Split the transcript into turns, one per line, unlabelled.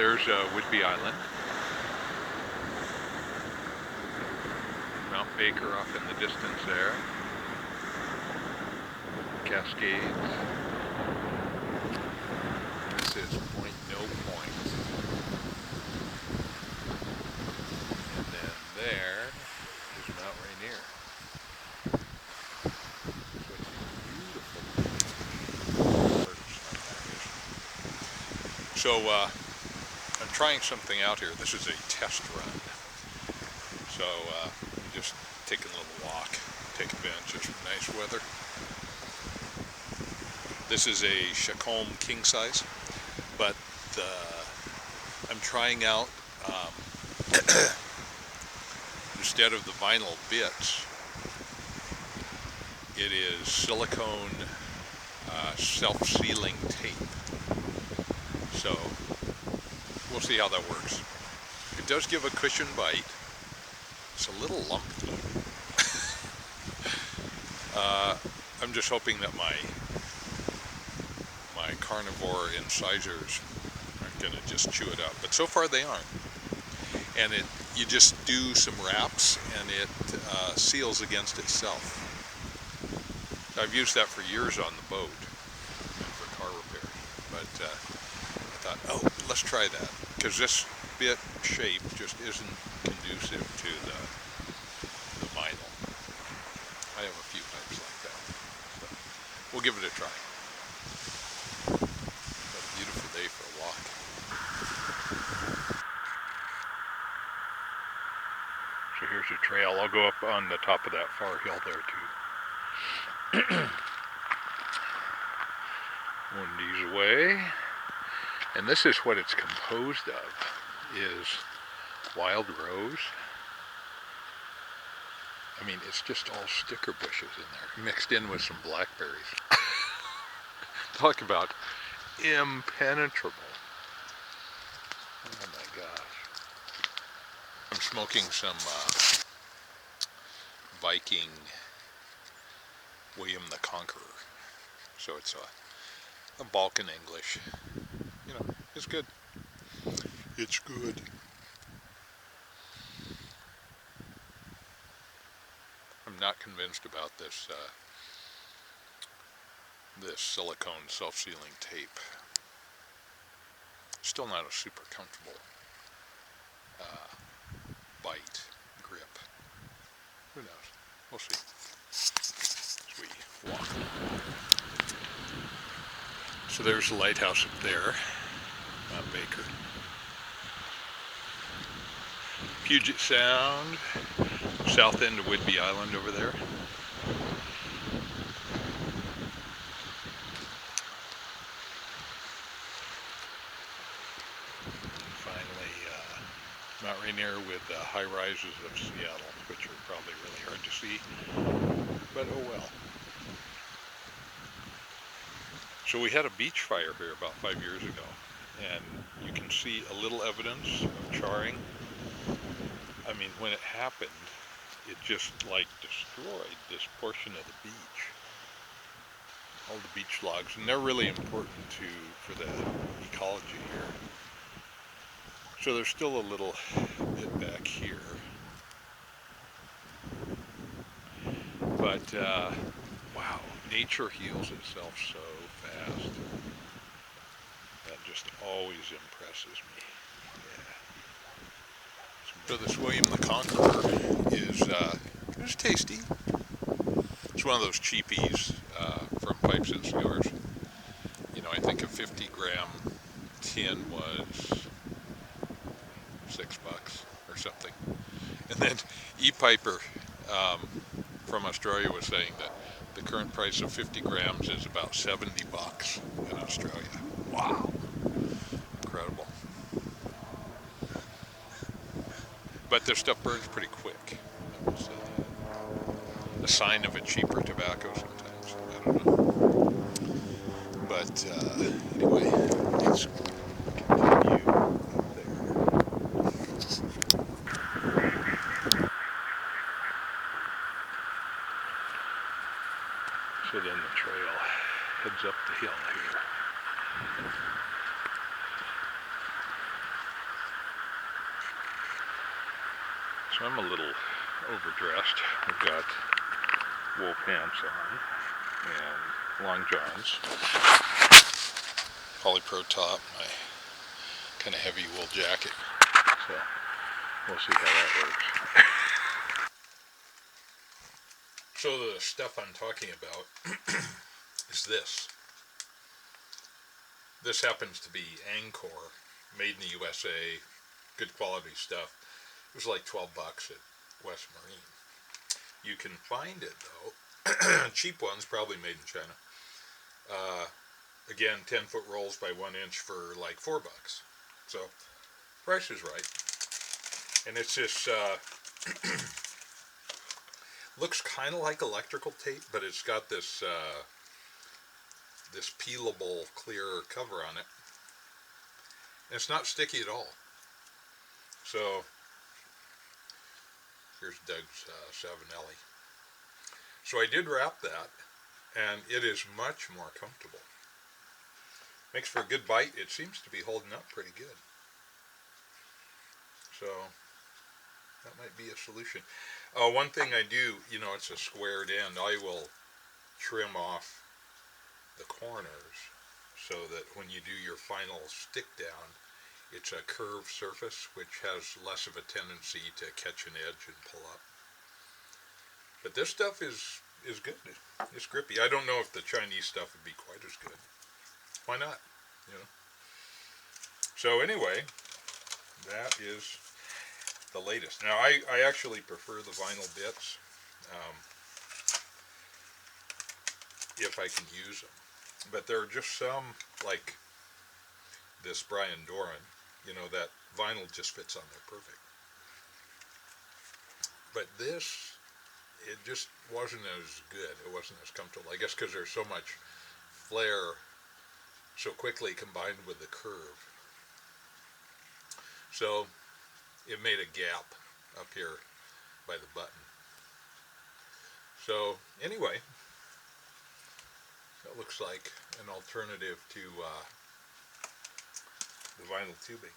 There's Whidbey Island, Mount Baker off in the distance there, Cascades. This is Point No Point, and then there is Mount Rainier. So I'm trying something out here. This is a test run. So I'm just taking a little walk, take advantage of some nice weather. This is a Chacombe king size, but I'm trying out instead of the vinyl bits, it is silicone self-sealing tape. So we'll see how that works. It does give a cushion bite. It's a little lumpy. I'm just hoping that my carnivore incisors aren't going to just chew it up, but so far they aren't. And you just do some wraps and it seals against itself. I've used that for years on the boat and for car repair, but I thought, oh, let's try that, because this bit shape just isn't conducive to the vinyl. I have a few pipes like that, so we'll give it a try. What a beautiful day for a walk. So here's a trail. I'll go up on the top of that far hill there too. Wendy's Way. And this is what it's composed of, is wild rose. I mean, it's just all sticker bushes in there, mixed in with some blackberries. Talk about impenetrable. Oh my gosh. I'm smoking some Viking William the Conqueror. So it's a Balkan English. You know, it's good. It's good. I'm not convinced about this this silicone self-sealing tape. Still not a super comfortable bite, grip. Who knows? We'll see as we walk. So there's the lighthouse up there, Mount Baker. Puget Sound, south end of Whidbey Island over there. Finally, Mount Rainier with the high rises of Seattle, which are probably really hard to see, but oh well. So we had a beach fire here about 5 years ago, and you can see a little evidence of charring. I mean, when it happened, it just like destroyed this portion of the beach. All the beach logs, and they're really important for the ecology here. So there's still a little bit back here. But, wow, nature heals itself so fast. That just always impresses me. Yeah. So this William the Conqueror is it's tasty. It's one of those cheapies from Pipes and Cigars. You know, I think a 50-gram tin was $6 or something. And then E-Piper from Australia was saying that the current price of 50 grams is about $70 in Australia. Wow. Incredible. But their stuff burns pretty quick. I will say that. A sign of a cheaper tobacco sometimes. I don't know. But anyway, let's continue there. So then the trail heads up the hill here. So I'm a little overdressed. I've got wool pants on and long johns, polypro top, my kind of heavy wool jacket. So we'll see how that works. So the stuff I'm talking about is this. This happens to be Angkor, made in the USA, good quality stuff. It was like $12 at West Marine. You can find it though, cheap ones, probably made in China. Again, 10-foot rolls by 1 inch for like $4. So, price is right. And it's this, looks kind of like electrical tape, but it's got this, this peelable clear cover on it. And it's not sticky at all. So, here's Doug's Savinelli. So I did wrap that, and it is much more comfortable. Makes for a good bite. It seems to be holding up pretty good. So that might be a solution. One thing I do, it's a squared end. I will trim off the corners so that when you do your final stick down, it's a curved surface which has less of a tendency to catch an edge and pull up. But this stuff is good. It's grippy. I don't know if the Chinese stuff would be quite as good. Why not? So anyway, that is the latest. Now I actually prefer the vinyl bits if I can use them. But there are just some, like this Brian Doran, that vinyl just fits on there perfect. But this, it just wasn't as good. It wasn't as comfortable. I guess because there's so much flare so quickly combined with the curve. So it made a gap up here by the button. So anyway, that looks like an alternative to the vinyl tubing.